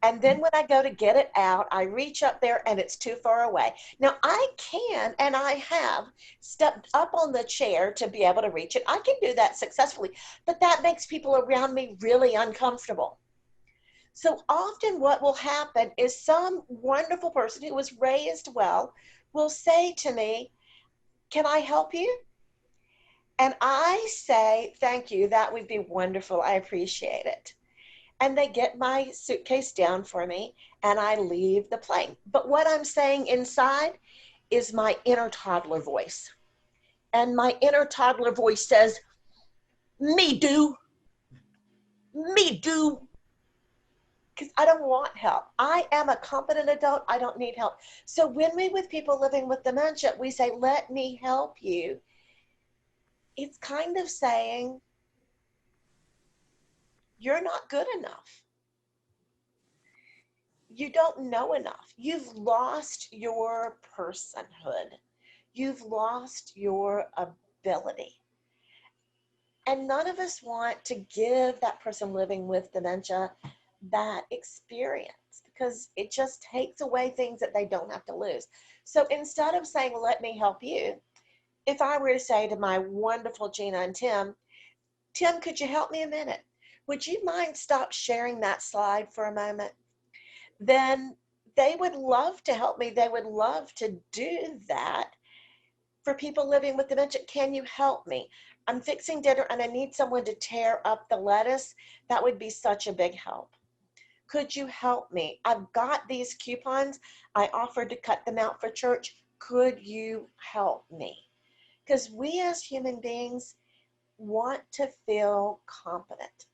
E: And then when I go to get it out, I reach up there and it's too far away. Now I can, and I have stepped up on the chair to be able to reach it. I can do that successfully, but that makes people around me really uncomfortable. So often what will happen is some wonderful person who was raised well will say to me, can I help you? And I say, thank you, that would be wonderful, I appreciate it. And they get my suitcase down for me and I leave the plane. But what I'm saying inside is my inner toddler voice. And my inner toddler voice says, me do. me do, because I don't want help. I am a competent adult. I don't need help. So when we, with people living with dementia, we say, let me help you, it's kind of saying, you're not good enough. You don't know enough. You've lost your personhood. You've lost your ability. And none of us want to give that person living with dementia that experience, because it just takes away things that they don't have to lose. So instead of saying, let me help you, if I were to say to my wonderful Gina and Tim, could you help me a minute? Would you mind stop sharing that slide for a moment? Then they would love to help me. They would love to do that for people living with dementia. Can you help me? I'm fixing dinner and I need someone to tear up the lettuce. That would be such a big help. Could you help me? I've got these coupons. I offered to cut them out for church. Could you help me? Because we as human beings want to feel competent.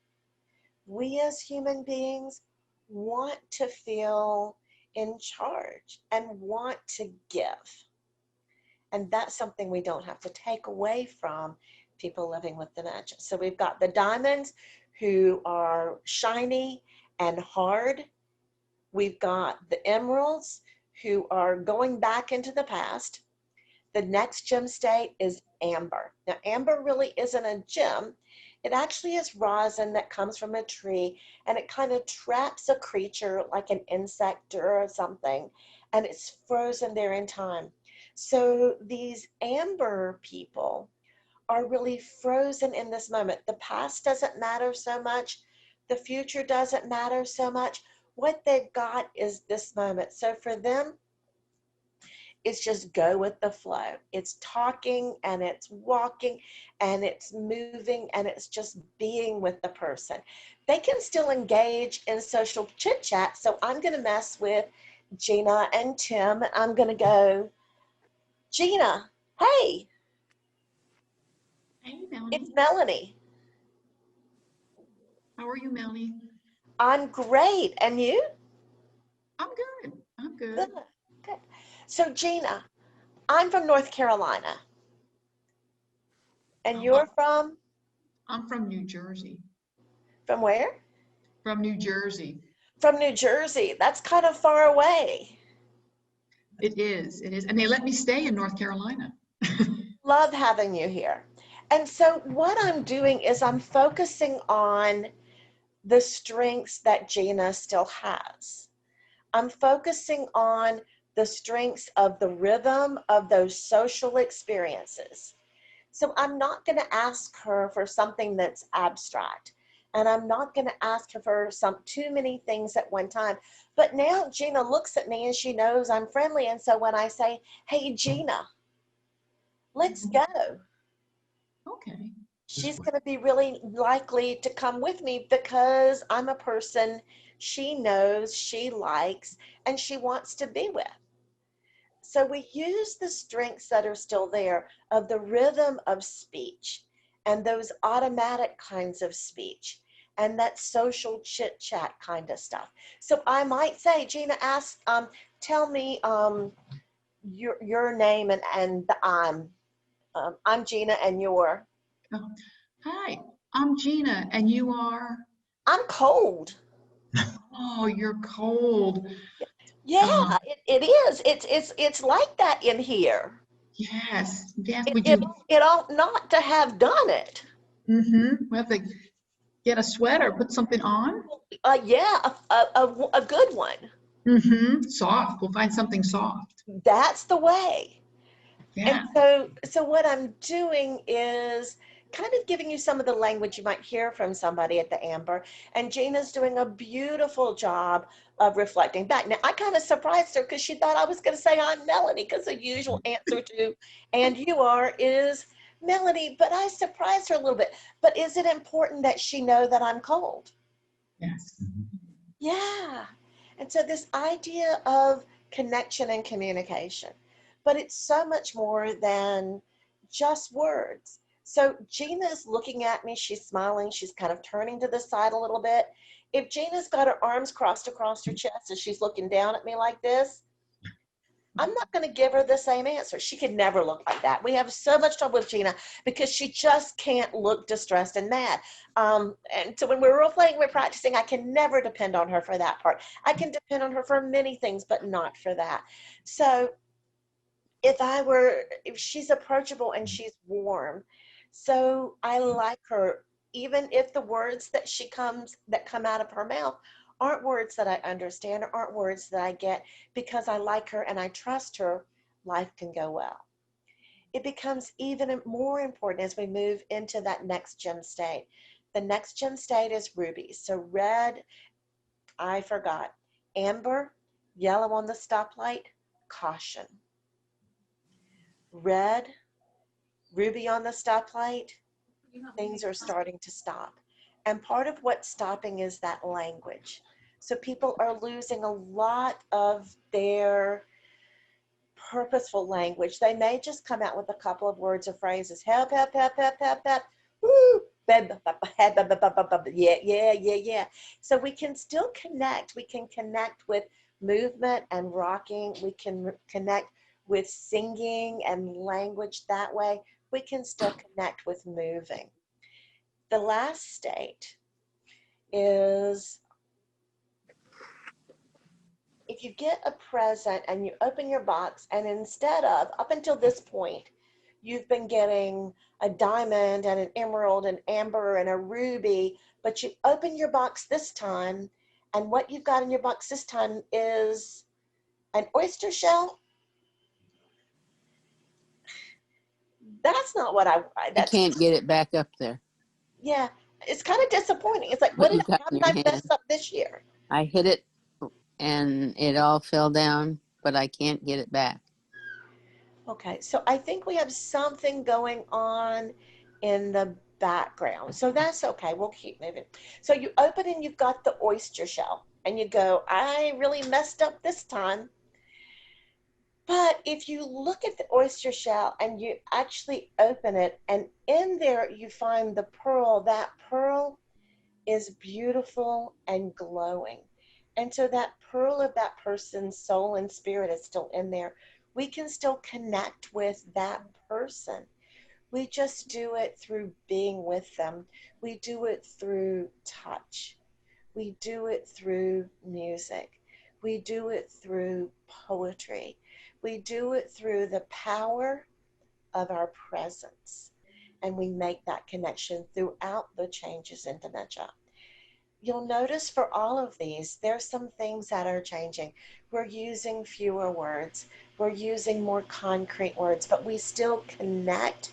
E: We as human beings want to feel in charge and want to give. And that's something we don't have to take away from people living with dementia. So we've got the diamonds who are shiny and hard. We've got the emeralds who are going back into the past. The next gem state is amber. Now, amber really isn't a gem. It actually is rosin that comes from a tree, and it kind of traps a creature like an insect or something, and it's frozen there in time. So these amber people are really frozen in this moment. The past doesn't matter so much. The future doesn't matter so much. What they've got is this moment. So for them, it's just go with the flow. It's talking and it's walking and it's moving and it's just being with the person. They can still engage in social chit chat. So I'm going to mess with Gina and Tim. I'm going to go, Gina, hey,
B: Hey, Melanie.
E: it's Melanie.
B: How are you, Melanie?
E: I'm great. And you?
B: I'm good. I'm good.
E: Good. Good. So Gina, I'm from North Carolina. And you're from?
B: I'm from New Jersey.
E: From where?
B: From New Jersey.
E: From New Jersey. That's kind of far away.
B: It is. It is. And they let me stay in North Carolina.
E: Love having you here. And so what I'm doing is I'm focusing on the strengths that Gina still has. I'm focusing on the strengths of the rhythm of those social experiences. So I'm not going to ask her for something that's abstract. And I'm not going to ask her for too many things at one time. But now Gina looks at me and she knows I'm friendly. And so when I say, hey, Gina, let's go,
B: Okay.
E: she's going to be really likely to come with me because I'm a person she knows, she likes, and she wants to be with. So we use the strengths that are still there of the rhythm of speech and those automatic kinds of speech and that social chit chat kind of stuff. So I might say, Gina, tell me your name and I'm Gina and you're.
B: Oh, hi, I'm Gina, and you are?
E: I'm cold.
B: Oh, you're cold.
E: Yeah, it is. It's like that in here.
B: Yes. Yes.
E: It,
B: Would
E: it,
B: you?
E: it ought not to have done it.
B: Mm-hmm. We have to get a sweater, put something on.
E: Yeah, a good one.
B: Mm-hmm. Soft. We'll find something soft.
E: That's the way. And
B: Yeah.
E: so what I'm doing is kind of giving you some of the language you might hear from somebody at the Amber. And Gina's doing a beautiful job of reflecting back. Now, I kind of surprised her because she thought I was going to say I'm Melanie, because the usual answer to and you are is Melanie, but I surprised her a little bit. But is it important that she know that I'm cold?
B: Yes.
E: Yeah. And so this idea of connection and communication, but it's so much more than just words. So Gina is looking at me. She's smiling. She's kind of turning to the side a little bit. If Gina's got her arms crossed across her chest and she's looking down at me like this, I'm not going to give her the same answer. She could never look like that. We have so much trouble with Gina because she just can't look distressed and mad. And so when we're role playing, we're practicing, I can never depend on her for that part. I can depend on her for many things, but not for that. So if she's approachable and she's warm, so I like her, even if the words that come out of her mouth aren't words that I understand or aren't words that I get, because I like her and I trust her, life can go well. It becomes even more important as we move into that next gem state. The next gem state is ruby. So red, I forgot. Amber, yellow on the stoplight, caution. Red, ruby on the stoplight, things are starting to stop. And part of what's stopping is that language. So people are losing a lot of their purposeful language. They may just come out with a couple of words or phrases. Help, help, help, help, help, help. Woo. Yeah, yeah, yeah, yeah. So we can still connect. We can connect with movement and rocking. We can connect with singing and language that way. We can still connect with moving. The last state is if you get a present and you open your box, and instead of, up until this point, you've been getting a diamond and an emerald and amber and a ruby, but you open your box this time, and what you've got in your box this time is an oyster shell. That's not what I
F: can't get it back up there.
E: Yeah, it's kind of disappointing. It's like,
F: What
E: how
F: you got in
E: did I
F: your
E: mess
F: hand?
E: up this year?
F: I hit it and it all fell down, but I can't get it back.
E: Okay, so I think we have something going on in the background. So that's okay. We'll keep moving. So you open and you've got the oyster shell and you go, I really messed up this time. But if you look at the oyster shell and you actually open it, and in there you find the pearl, that pearl is beautiful and glowing. And so that pearl of that person's soul and spirit is still in there. We can still connect with that person. We just do it through being with them. We do it through touch. We do it through music. We do it through poetry. We do it through the power of our presence. And we make that connection throughout the changes in dementia. You'll notice for all of these, there's some things that are changing. We're using fewer words. We're using more concrete words, but we still connect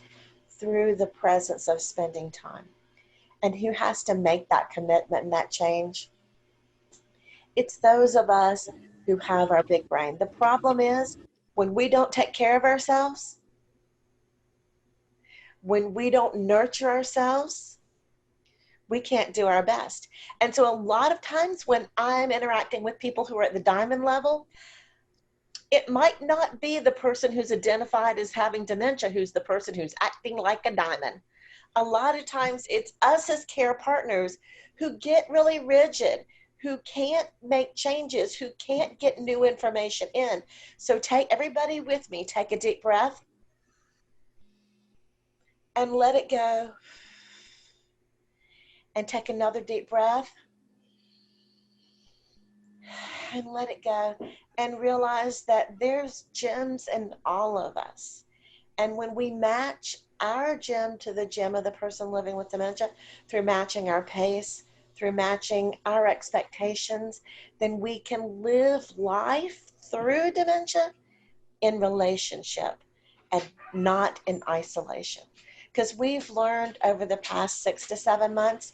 E: through the presence of spending time. And who has to make that commitment and that change? It's those of us who have our big brain. The problem is when we don't take care of ourselves, when we don't nurture ourselves, we can't do our best. And so a lot of times when I'm interacting with people who are at the diamond level, it might not be the person who's identified as having dementia who's the person who's acting like a diamond. A lot of times it's us as care partners who get really rigid, who can't make changes, who can't get new information in. So take everybody with me, take a deep breath and let it go. And take another deep breath and let it go, and realize that there's gems in all of us. And when we match our gem to the gem of the person living with dementia, through matching our pace, through matching our expectations, then we can live life through dementia in relationship and not in isolation. Because we've learned over the past 6 to 7 months,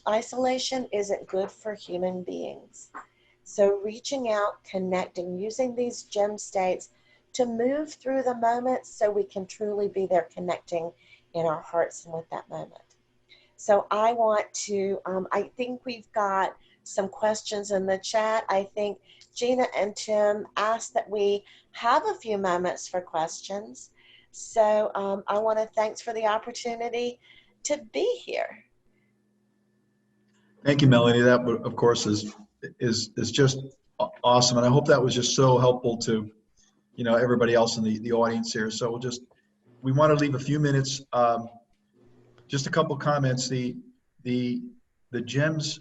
E: isolation isn't good for human beings. So reaching out, connecting, using these gem states to move through the moments so we can truly be there connecting in our hearts and with that moment. So I want to, I think we've got some questions in the chat. I think Gina and Tim asked that we have a few moments for questions. So I want to thanks for the opportunity to be here.
A: Thank you, Melanie. That, of course, is just awesome, and I hope that was just so helpful to everybody else in the audience here. So we want to leave a few minutes. Just a couple comments. The GEMS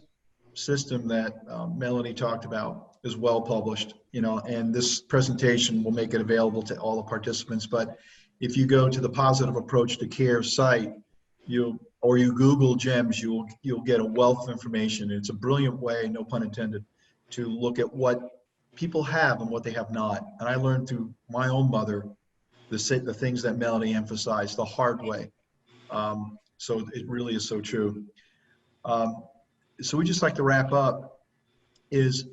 A: system that Melanie talked about is well published, and this presentation will make it available to all the participants. But if you go to the Positive Approach to Care site, you Google GEMS, you'll get a wealth of information. It's a brilliant way, no pun intended, to look at what people have and what they have not. And I learned through my own mother the things that Melanie emphasized the hard way. So it really is so true. So we just like to wrap up. It's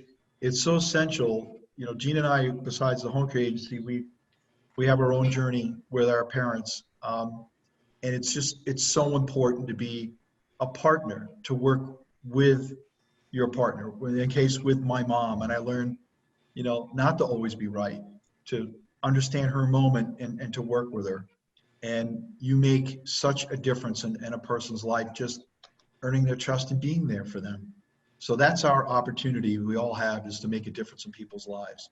A: so essential. Gene and I, besides the home care agency, we have our own journey with our parents, and it's so important to be a partner, to work with your partner. In the case with my mom, and I learned, not to always be right, to understand her moment and to work with her. And you make such a difference in a person's life, just earning their trust and being there for them. So that's our opportunity we all have, is to make a difference in people's lives.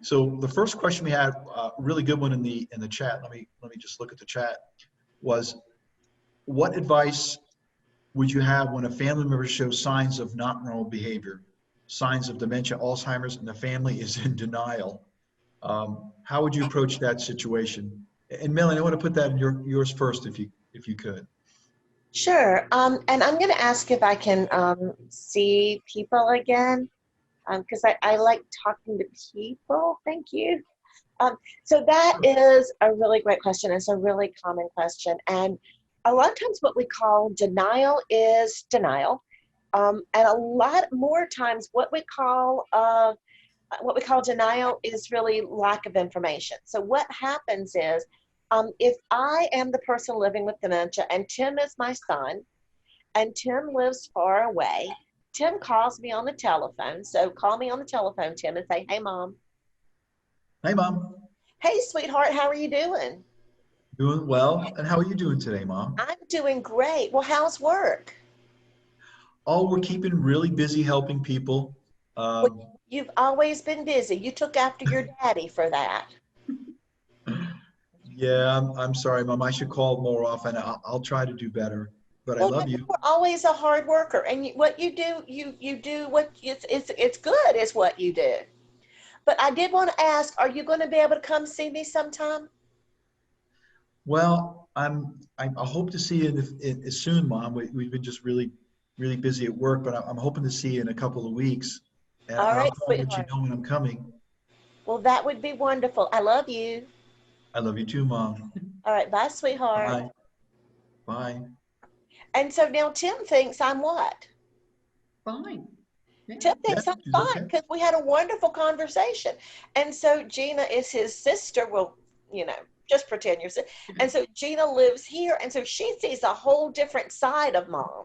A: So the first question we had, really good one in the chat. Let me just look at the chat. Was, what advice would you have when a family member shows signs of not normal behavior, signs of dementia, Alzheimer's, and the family is in denial? How would you approach that situation? And Melanie, I want to put that in yours first, if you could.
E: Sure. And I'm going to ask if I can see people again, because I like talking to people. Thank you. So that is a really great question. It's a really common question. And a lot of times what we call denial is denial. And a lot more times what we call denial is really lack of information. So what happens is, if I am the person living with dementia and Tim is my son, and Tim lives far away, Tim calls me on the telephone. So call me on the telephone, Tim, and say, "Hey, Mom."
A: Hey, Mom.
E: "Hey, sweetheart, how are you doing?"
A: Doing well. And how are you doing today, Mom?
E: "I'm doing great." "Well, how's work?"
A: Oh, we're keeping really busy helping people.
E: Well, you've always been busy. You took after your daddy for that.
A: Yeah, I'm sorry, Mom. I should call more often. I'll try to do better. But I
E: Well,
A: love
E: you
A: you.
E: were always a hard worker, and what you do, you do what it's good is what you do. But I did want to ask, are you going to be able to come see me sometime?
A: Well, I hope to see you soon, Mom. We've been just really busy at work, but I'm hoping to see you in a couple of weeks. And
E: All
A: I'll
E: right,
A: call and let you
E: sweetheart.
A: know when I'm coming.
E: Well, that would be wonderful. I love you.
A: I love you too, Mom.
E: All right, bye, sweetheart.
A: Bye. Bye.
E: And so now Tim thinks I'm what?
B: Fine. Yeah.
E: Tim
A: Yeah,
E: thinks I'm
A: she's
E: fine
A: okay.
E: because we had a wonderful conversation. And so Gina is his sister. Well, just pretend you're sister. And so Gina lives here. And so she sees a whole different side of Mom.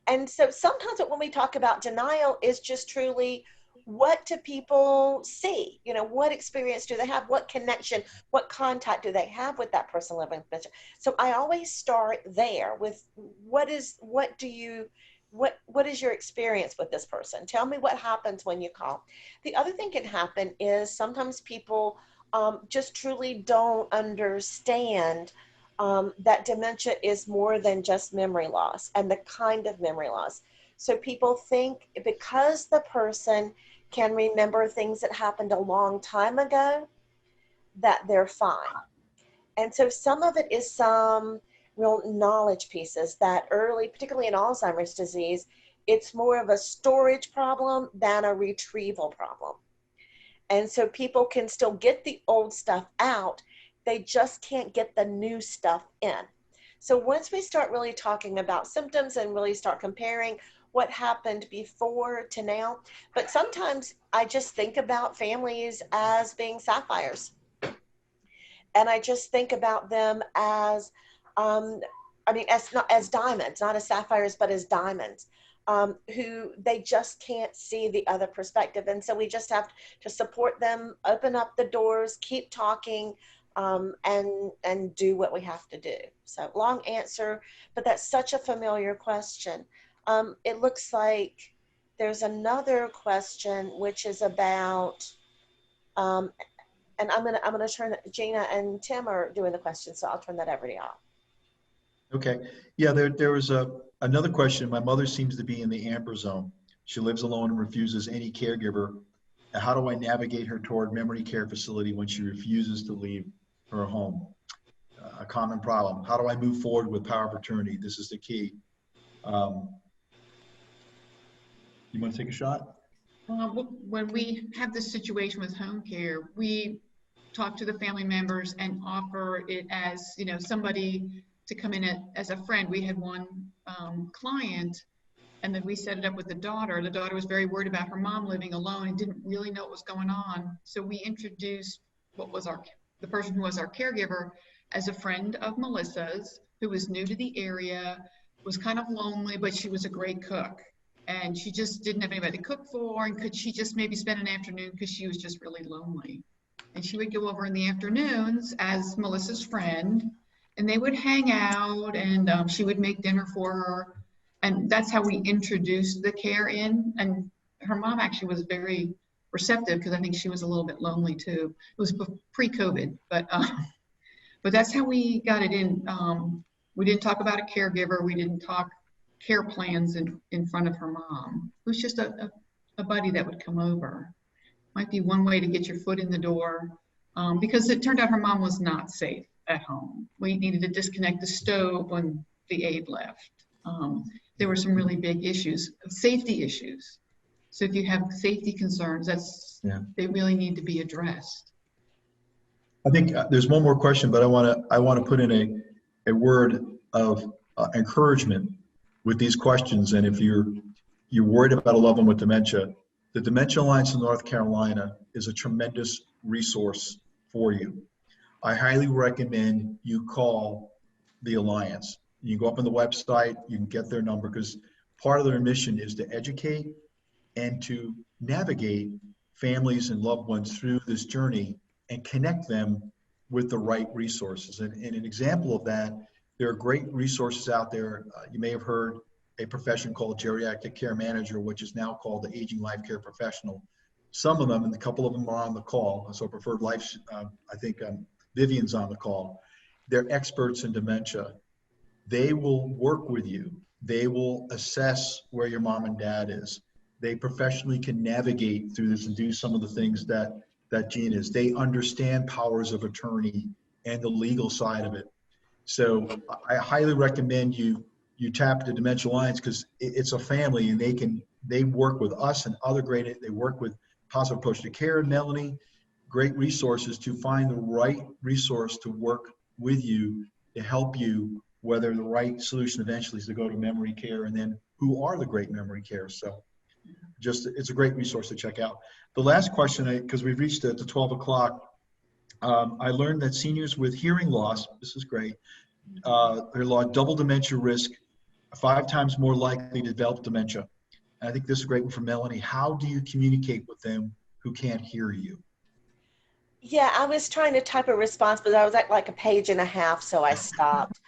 E: And so sometimes when we talk about denial is just truly, what do people see? What experience do they have? What connection, what contact do they have with that person living with dementia? So I always start there with what is your experience with this person? Tell me what happens when you call. The other thing can happen is sometimes people just truly don't understand that dementia is more than just memory loss and the kind of memory loss. So people think because the person can remember things that happened a long time ago, that they're fine. And so some of it is some real knowledge pieces that early, particularly in Alzheimer's disease, it's more of a storage problem than a retrieval problem. And so people can still get the old stuff out, they just can't get the new stuff in. So once we start really talking about symptoms and really start comparing what happened before to now, but sometimes I just think about families as being sapphires. And I just think about them as, as diamonds, not as sapphires, but as diamonds, who they just can't see the other perspective. And so we just have to support them, open up the doors, keep talking, and do what we have to do. So long answer, but that's such a familiar question. It looks like there's another question which is about, and I'm gonna turn, Gina and Tim are doing the question, so I'll turn that over to y'all.
A: Okay. Yeah, there was another question. My mother seems to be in the amber zone. She lives alone and refuses any caregiver. How do I navigate her toward memory care facility when she refuses to leave her home? A common problem. How do I move forward with power of attorney? This is the key. You want to take a shot?
B: When we have this situation with home care, we talk to the family members and offer it as, you know, somebody to come in as a friend. We had one client, and then we set it up with the daughter. The daughter was very worried about her mom living alone and didn't really know what was going on. So we introduced the person who was our caregiver as a friend of Melissa's, who was new to the area, was kind of lonely, but she was a great cook. And she just didn't have anybody to cook for, and could she just maybe spend an afternoon because she was just really lonely. And she would go over in the afternoons as Melissa's friend, and they would hang out, and she would make dinner for her. And that's how we introduced the care in. And her mom actually was very receptive because I think she was a little bit lonely too. It was pre-COVID, but that's how we got it in. We didn't talk about a caregiver. We didn't talk care plans in front of her mom. It was just a buddy that would come over. Might be one way to get your foot in the door, because it turned out her mom was not safe at home. We needed to disconnect the stove when the aide left. There were some really big issues, safety issues. So if you have safety concerns, they really need to be addressed.
A: I think there's one more question, but I want to put in a word of encouragement with these questions. And if you're worried about a loved one with dementia, the Dementia Alliance in North Carolina is a tremendous resource for you. I highly recommend you call the Alliance. You can go up on the website, you can get their number, because part of their mission is to educate and to navigate families and loved ones through this journey and connect them with the right resources. And an example of that, there are great resources out there. You may have heard a profession called geriatric care manager, which is now called the aging life care professional. Some of them, and a couple of them are on the call, so Preferred Life, I think Vivian's on the call. They're experts in dementia. They will work with you. They will assess where your mom and dad is. They professionally can navigate through this and do some of the things that Gene is. They understand powers of attorney and the legal side of it. So I highly recommend you tap the Dementia Alliance, because it's a family, and they work with us and other they work with Positive Approach to Care and Melanie, great resources to find the right resource to work with you to help you, whether the right solution eventually is to go to memory care, and then who are the great memory care. So it's a great resource to check out. The last question, because we've reached the 12 o'clock, I learned that seniors with hearing loss, this is great, they're double dementia risk, 5 times more likely to develop dementia. And I think this is a great one for Melanie. How do you communicate with them who can't hear you?
E: Yeah, I was trying to type a response, but I was at like a page and a half, so I stopped.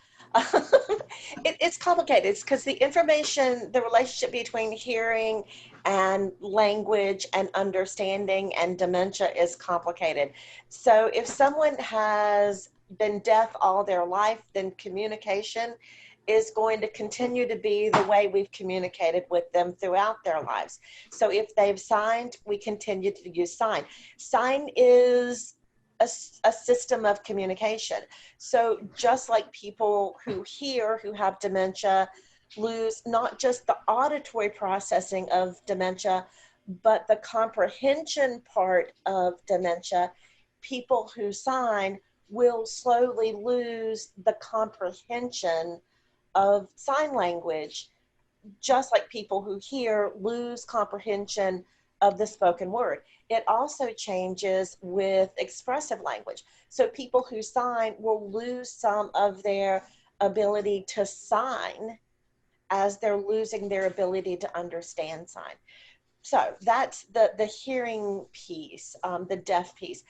E: It's complicated. It's because the information, the relationship between hearing and language and understanding and dementia is complicated. So if someone has been deaf all their life, then communication is going to continue to be the way we've communicated with them throughout their lives. So if they've signed, we continue to use sign. Sign is a system of communication. So just like people who hear, who have dementia, lose not just the auditory processing of dementia, but the comprehension part of dementia, people who sign will slowly lose the comprehension of sign language, just like people who hear lose comprehension of the spoken word. It also changes with expressive language. So people who sign will lose some of their ability to sign as they're losing their ability to understand sign. So that's the hearing piece, the deaf piece.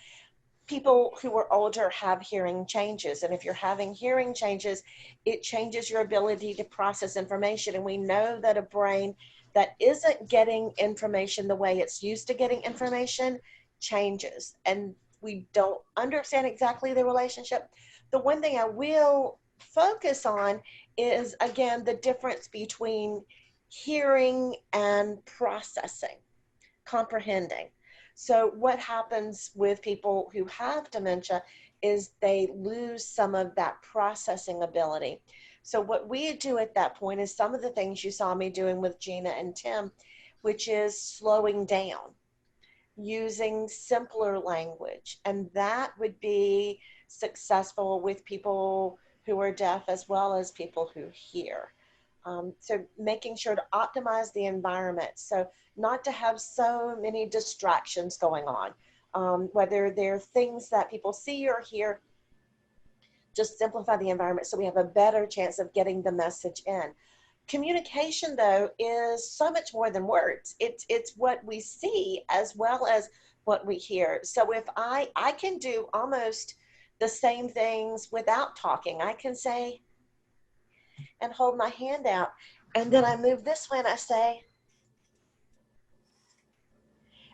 E: people who are older have hearing changes. And if you're having hearing changes, it changes your ability to process information. And we know that a brain that isn't getting information the way it's used to getting information changes. And we don't understand exactly the relationship. The one thing I will focus on is, again, the difference between hearing and processing, comprehending. So what happens with people who have dementia is they lose some of that processing ability. So what we do at that point is some of the things you saw me doing with Gina and Tim, which is slowing down, using simpler language. And that would be successful with people who are deaf as well as people who hear. So making sure to optimize the environment. So not to have so many distractions going on, whether they're things that people see or hear, just simplify the environment so we have a better chance of getting the message in. Communication, though, is so much more than words. It's what we see as well as what we hear. So if I can do almost the same things without talking. I can say and hold my hand out, and then I move this way and I say,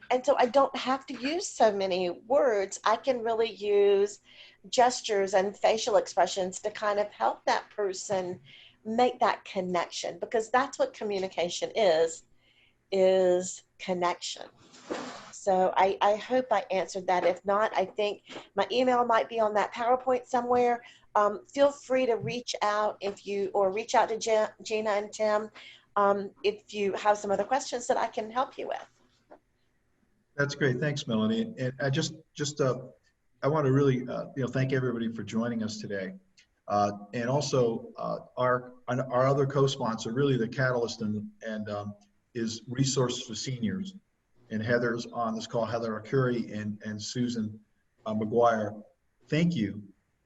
E: and so I don't have to use so many words. I can really use gestures and facial expressions to kind of help that person make that connection, because that's what communication is connection. So I hope I answered that. If not, I think my email might be on that PowerPoint somewhere. Feel free to reach out reach out to Gina and Tim if you have some other questions that I can help you with.
A: That's great. Thanks, Melanie. And I I want to really, thank everybody for joining us today. And also our other co-sponsor, really the catalyst is Resources for Seniors. And Heather's on this call, Heather Arcuri and Susan McGuire. Thank you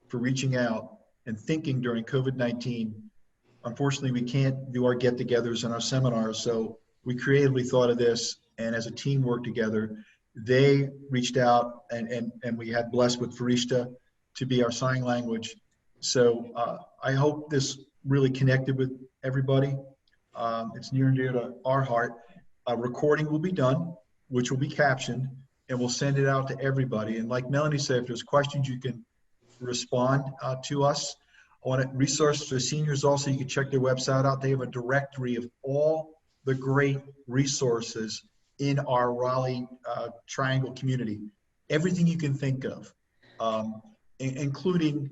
A: for reaching out and thinking during COVID-19. Unfortunately, we can't do our get-togethers and our seminars, so we creatively thought of this, and as a team worked together. They reached out, and we had blessed with Farishta to be our sign language. So I hope this really connected with everybody. It's near and dear to our heart. A recording will be done, which will be captioned, and we'll send it out to everybody. And like Melanie said, if there's questions, you can respond to us. On a Resource for Seniors also, you can check their website out. They have a directory of all the great resources in our Raleigh Triangle community. Everything you can think of, including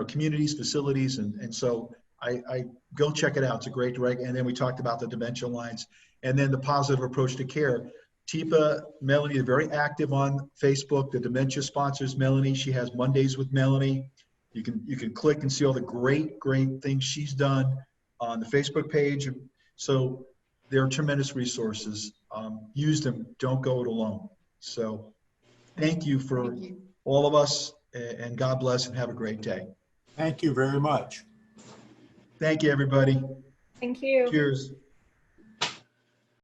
A: communities, facilities, and so I go check it out. It's a great direct. And then we talked about the Dementia Alliance, and then the Positive Approach to Care. Teepa, Melanie, are very active on Facebook. The dementia sponsors Melanie. She has Mondays with Melanie. You can click and see all the great things she's done on the Facebook page. So there are tremendous resources. Use them. Don't go it alone. So thank you for all of us, and God bless, and have a great day.
G: Thank you very much.
A: Thank you, everybody.
B: Thank you.
A: Cheers.